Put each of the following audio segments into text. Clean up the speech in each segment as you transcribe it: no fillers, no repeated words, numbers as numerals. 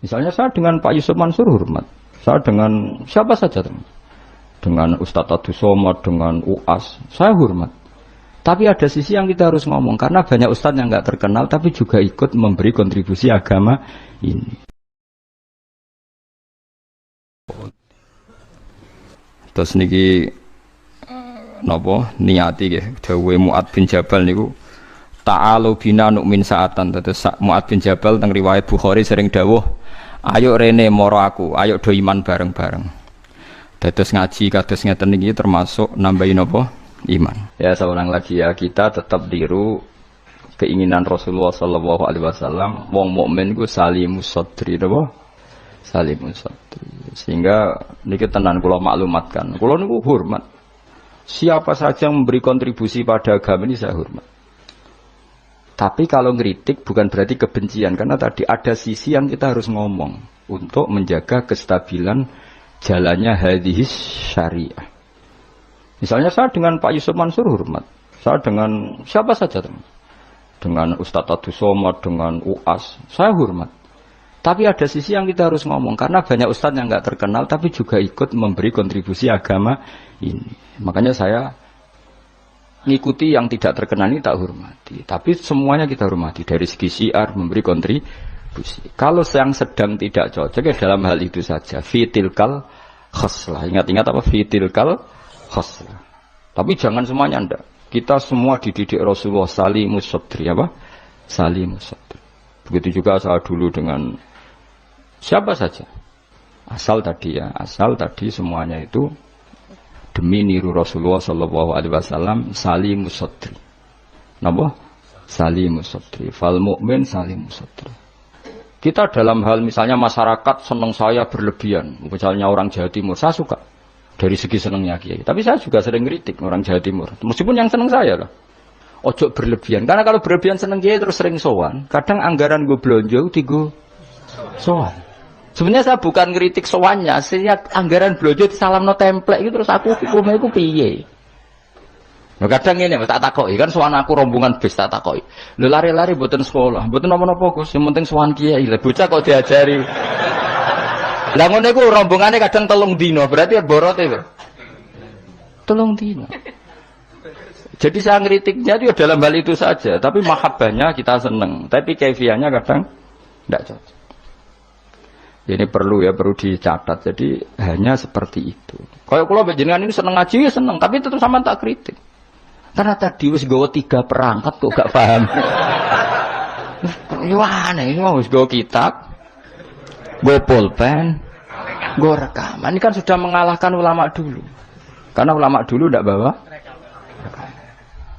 Misalnya saya dengan Pak Yusuf Mansur hormat, saya dengan siapa saja, dengan Ustadz Abdus Somad, dengan UAS, saya hormat. Tapi ada sisi yang kita harus ngomong, karena banyak ustadz yang nggak terkenal, tapi juga ikut memberi kontribusi agama ini. Terus niki napa niati nggih dawuhe Mu'adz bin Jabal niku ta'alu bina nu'min sa'atan. Terus Mu'adz bin Jabal teng riwayat Bukhari sering dawuh, ayo rene moro aku, ayo do iman bareng-bareng. Dados ngaji kados ngeten niki termasuk nambahi napa iman. Ya seorang lagi ya, kita tetap tiru keinginan Rasulullah sallallahu alaihi wasallam, wong mukmin ku salimus sadri napa? Salimus sadri. Sehingga niki tenan kula maklumatkan. Kula niku hormat. Siapa saja yang memberi kontribusi pada agama ini saya hormat. Tapi kalau ngeritik bukan berarti kebencian, karena tadi ada sisi yang kita harus ngomong untuk menjaga kestabilan jalannya hadis syariah. Misalnya saya dengan Pak Yusuf Mansur hormat, saya dengan siapa saja, dengan Ustadz Abdus Somad, dengan UAS, saya hormat. Tapi ada sisi yang kita harus ngomong, karena banyak ustadz yang nggak terkenal, tapi juga ikut memberi kontribusi agama ini. Makanya saya ngikuti yang tidak terkenal ini tak hormati. Tapi semuanya kita hormati, dari segi syiar memberi kontribusi. Kalau yang sedang tidak cocok ya dalam hal itu saja. Fitilkal khoslah. Ingat-ingat apa? Fitilkal khoslah. Tapi jangan semuanya ndak. Kita semua dididik Rasulullah salimus sadri apa? Salimus sadri. Begitu juga saya dulu dengan siapa saja. Asal tadi semuanya itu demi niru Rasulullah sallallahu alaihi wasallam salimus sadri. Napa? Salimus sadri. Fal mukmin salimus sadri. Kita dalam hal misalnya masyarakat senang saya berlebihan, misalnya orang Jawa Timur, saya suka dari segi senangnya kiai. Tapi saya juga sering kritik orang Jawa Timur, meskipun yang senang saya lah. Ojo berlebihan, karena kalau berlebihan senang kiai terus sering sowan. Kadang anggaran gue belanja tigo sowan. Sebenarnya saya bukan kritik sowannya, saya anggaran belanja disalamno template itu terus aku hukumnya itu piye. Nah, kadang ini tak takoki kan sowan aku rombongan bis tak takoki. Lho lari-lari mboten sekolah, mboten napa-napa Gus, yang penting sowan kiai. Lah bocah kok diajari. Lah ngono iku rombongane kadang 3 dino, berarti borot itu. 3 dino. Jadi saya ngeritiknya itu dalam hal itu saja, tapi mahabbahnya kita seneng, tapi kaifiahnya kadang tidak cocok. Ini perlu dicatat. Jadi hanya seperti itu. Kalau jenengan ini seneng ngaji ya seneng, tapi tetap sama tak kritik. Karena tadi wis gawa 3 perangkat kok gak paham. Wah, ini wis gawa kitab, gawa pulpen, gawa rekaman. Ini kan sudah mengalahkan ulama dulu. Karena ulama dulu tidak bawa.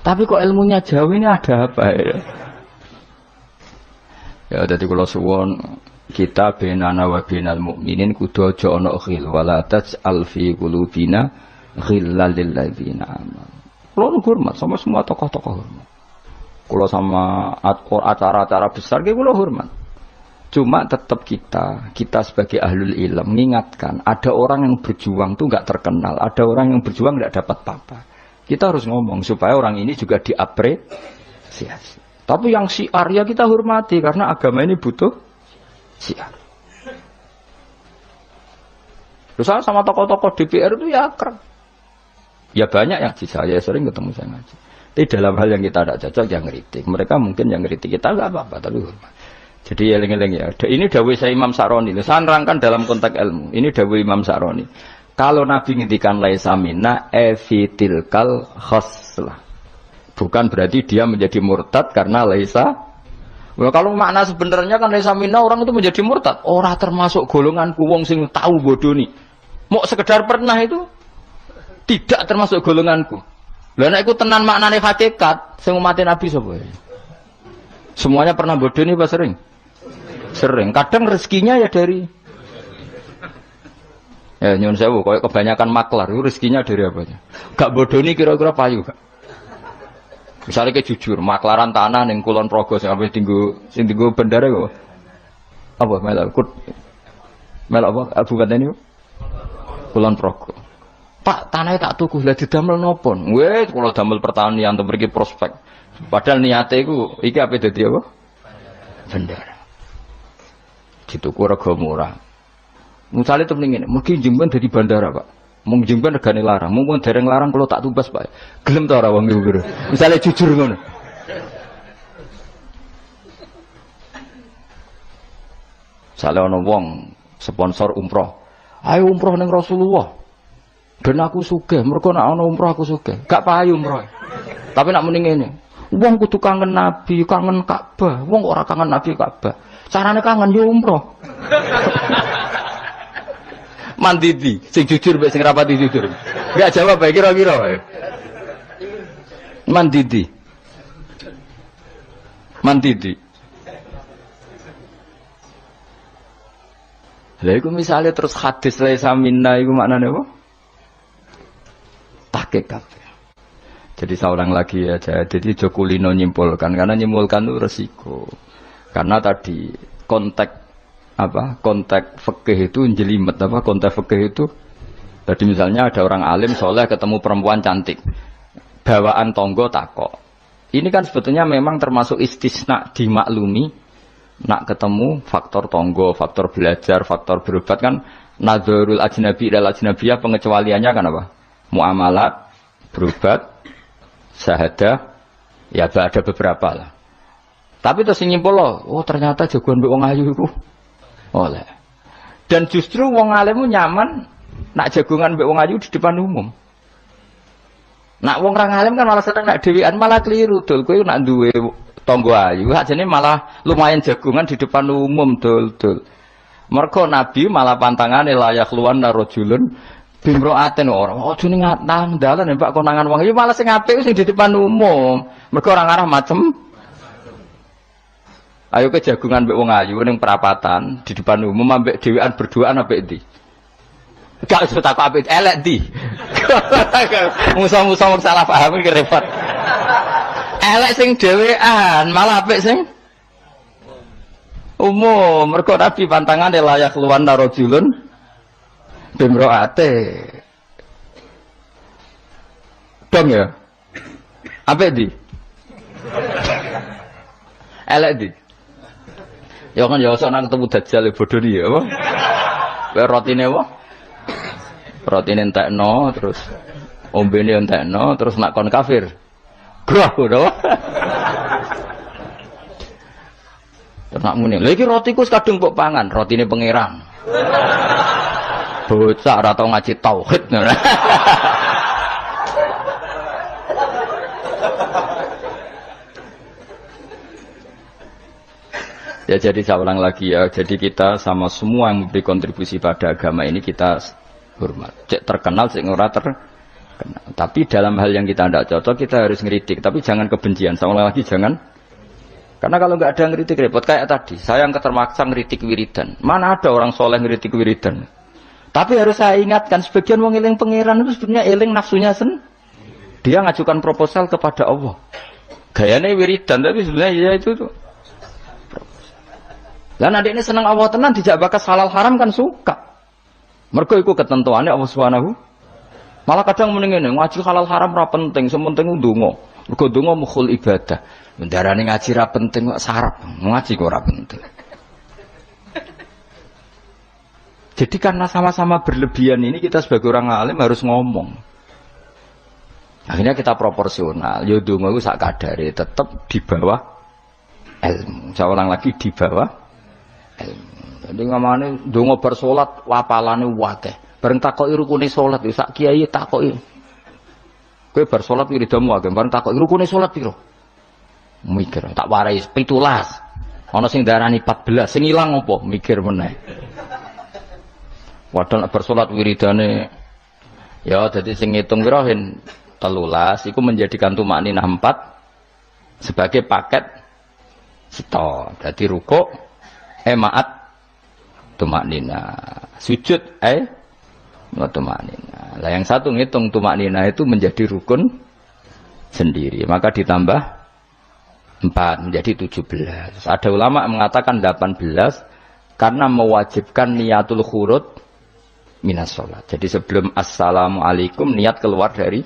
Tapi kok ilmunya jauh, ini ada apa ya? Ya jadi kalau suwon kita benana wa benal mukminin kudu aja ana khil wala taj'al fi qulubina ghillal lil ladzina amanu. Kulo hormat sama semua tokoh-tokoh hormat. Kulo sama acara-acara besar ge kulo hormat. Cuma tetap kita sebagai ahlul ilm mengingatkan ada orang yang berjuang tuh enggak terkenal, ada orang yang berjuang enggak dapat apa-apa. Kita harus ngomong supaya orang ini juga diapresiasi. Tapi yang syiar ya kita hormati karena agama ini butuh syiar. Terus sama tokoh-tokoh DPR itu ya akrab. Ya banyak yang di saya sering ketemu saya ngaji. Tapi dalam hal yang kita tidak cocok yang ngeritik. Mereka mungkin yang ngeritik kita enggak apa-apa tapi hormat. Jadi eling-eling ya. Ini dawuh saya Imam Sa'roni. Saya nerangkan dalam konteks ilmu. Ini dawuh Imam Sa'roni. Kalau Nabi ngendikan laisa minna efitilkal khoslah. Bukan berarti dia menjadi murtad karena laisa. Well, kalau makna sebenarnya kan laisa minna orang itu menjadi murtad. Orang termasuk golonganku wong sing tahu bodoh nih. Mau sekedar pernah itu tidak termasuk golonganku. Lah nek iku tenan maknane hakikat sing umat Nabi sapa? Semuanya pernah bodoh nih Pak sering? Sering. Kadang rezekinya ya dari ya nyun sewu, kalau kebanyakan maklar itu rezekinya dari apanya? Gak bodoh nih kira-kira payu. Misalnya kayak jujur, maklaran tanah ning Kulon Progo sampai tinggu bendara kok. Apa melak apa? Bukan ini Kulon Progo. Pak, tanahnya tak tuku, lah didamel nopo? Wes, kalau damel pertanian untuk pergi prospek. Padahal niatnya itu, iki apa dadi apa? Bendara. dituku rega murah. Misale temen ngene, mungkin jemben dadi bandara, Pak. Mung jemben regane larang, mung dereng larang kalau tak tumbas, Pak. Gelem ta ora wong iku? Misale jujur ngono. Misale ana wong sponsor umroh. Ayo umroh ning Rasulullah. Ben aku sugih, mergo nek ana umroh aku sugih. Gak payu umroh. Tapi nak muni ngene, wong kudu kangen Nabi, kangen Ka'bah. Wong ora kangen Nabi Ka'bah. Carane kangen yo umroh. Mandidi, sing jujur mbek sing rapati jujur. Enggak jawab bae kira-kira wae. Mandidi. Mandidi. Lha iku misale terus hadis laisa minna iku maknane apa? Pakai kabeh. Jadi seorang lagi aja. Jadi Jokulino nyimpulkan karena nyimpulkan itu resiko. Karena tadi konteks konteks fikih itu jelimet konteks fikih itu. Jadi misalnya ada orang alim soleh ketemu perempuan cantik. Bawaan tonggo takok. Ini kan sebetulnya memang termasuk istisna dimaklumi. Nak ketemu faktor tonggo, faktor belajar, faktor berobat kan nadzarul ajnabi dan ajnabiyah pengecualiannya kan apa? Muamalat, berobat, syahadah, ya ada beberapa lah. Tapi terus nyimpul loh, oh ternyata jagoan mbek wong ayu iku oleh. Dan justru wong alim nyaman nak jagongan mbek wong ayu di depan umum. Nak wong orang alim kan malah seneng nak dhewean malah keliru dul. Kowe nak duwe tangga ayu, ajane malah lumayan jagongan di depan umum dul. Mergo Nabi malah pantangane layak luwan rajulun bimroaten ora. Ojo ning nang dalan Pak konangan wong iki malah sing apik sing di depan umum. Mergo ora ngarah macem. Ayo ke jagungan mbek wong ayu ning perapatan di depan umum ambek dhewean berduaan apik ndi? Gak usah tak apik elek ndi. Musa-musa wong salah paham iki repot. Elek sing dhewean malah apik sing umum. Mergo Nabi pantangane layak luwan rajulun bimroate dong ya apa di elek di ya kan ya usah ketemu dajjal bodoh dia apa rotine apa rotine entekno terus ombene entekno terus nak kon kafir grah bodoh terus nak muni lha iki rotiku kadung kok pangan rotine pangeran bocah ora tau ngaji tauhid. Ya jadi saya ulang lagi ya. Jadi kita sama semua yang memberi kontribusi pada agama ini kita hormat. Cek terkenal, cek ora terkenal. Tapi dalam hal yang kita tidak cocok kita harus ngeritik. Tapi jangan kebencian. Saya ulang lagi jangan. Karena kalau nggak ada ngeritik repot kayak tadi. Saya yang ketermaksa ngeritik wiridan. Mana ada orang soleh ngeritik wiridan? Tapi harus saya ingatkan, sebagian wong eling pangeran itu sebenarnya eling nafsunya dia ngajukan proposal kepada Allah. Gayanya wiridan, tapi sebenarnya ya itu tuh. Lah nek ini seneng Allah tenan dijak bakas halal haram kan suka. Mergo iku ketentuannya Allah Subhanahu. Malah kadang muni ngene, ngaji halal haram ora penting, sementing ndonga. Mergo ndonga mukhul ibadah. Mendarane ngaji ra penting kok sarap, ngaji kok ora penting. Jadi karena sama-sama berlebihan ini kita sebagai orang alim harus ngomong. Akhirnya kita proporsional. Ya donga iku sak kadare tetap di bawah ilmu. Saya ulang lagi di bawah ilmu. Jadi ngamane donga bar salat wapalane akeh. Bareng takoki rukune salat ya sak kiai takoki. Kowe bar salat wiridamu akeh, bareng takoki rukune salat piro? Mikir tak warai 17. Ana sing darani 14, sing ilang apa? Mikir meneh. Padahal bersolat wiridane ya jadi sing ngitung pira 13 iku menjadikan tumakninah 4 sebagai paket sito. Jadi rukuk maat tumakninah, sujud tumakninah. Lah yang satu ngitung tumakninah itu menjadi rukun sendiri, maka ditambah 4 menjadi 17. Ada ulama mengatakan 18 karena mewajibkan niatul khurud minas sholat. Jadi sebelum assalamualaikum niat keluar dari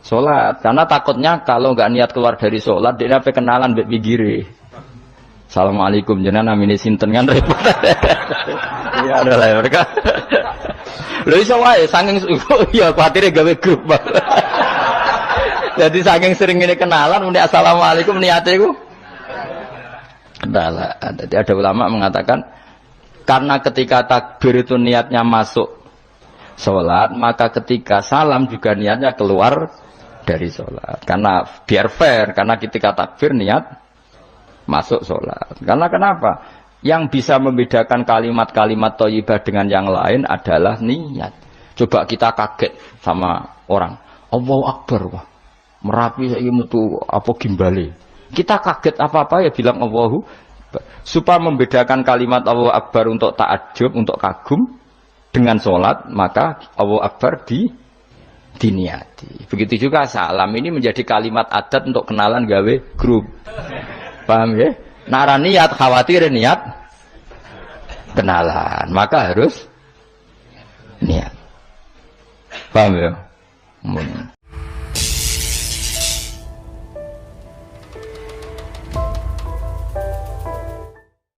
sholat. Karena takutnya kalau nggak niat keluar dari sholat dia apa kenalan mbek pinggire. Assalamualaikum jenengan namine sinten kan repot. Iya ada lah mereka. Lho iso wae saking ya kuatire gawe grup. Jadi saking sering ini kenalan muni assalamualaikum niate iku kenalan. Jadi ada ulama mengatakan karena ketika takbir itu niatnya masuk sholat, maka ketika salam juga niatnya keluar dari sholat. Karena biar fair, karena ketika takbir niat masuk sholat. Karena kenapa? Yang bisa membedakan kalimat-kalimat thayyibah dengan yang lain adalah niat. Coba kita kaget sama orang, Allahu Akbar, wah Merapi saiki metu apa gimbale. Kita kaget apa-apa ya bilang Allahu Akbar. Supaya membedakan kalimat Allahu Akbar untuk ta'ajub, untuk kagum dengan sholat, maka Allahu Akbar diniati. Begitu juga salam ini menjadi kalimat adat untuk kenalan gawe grup. Paham ya? Nara niat khawatir niat kenalan, maka harus niat. Paham ya?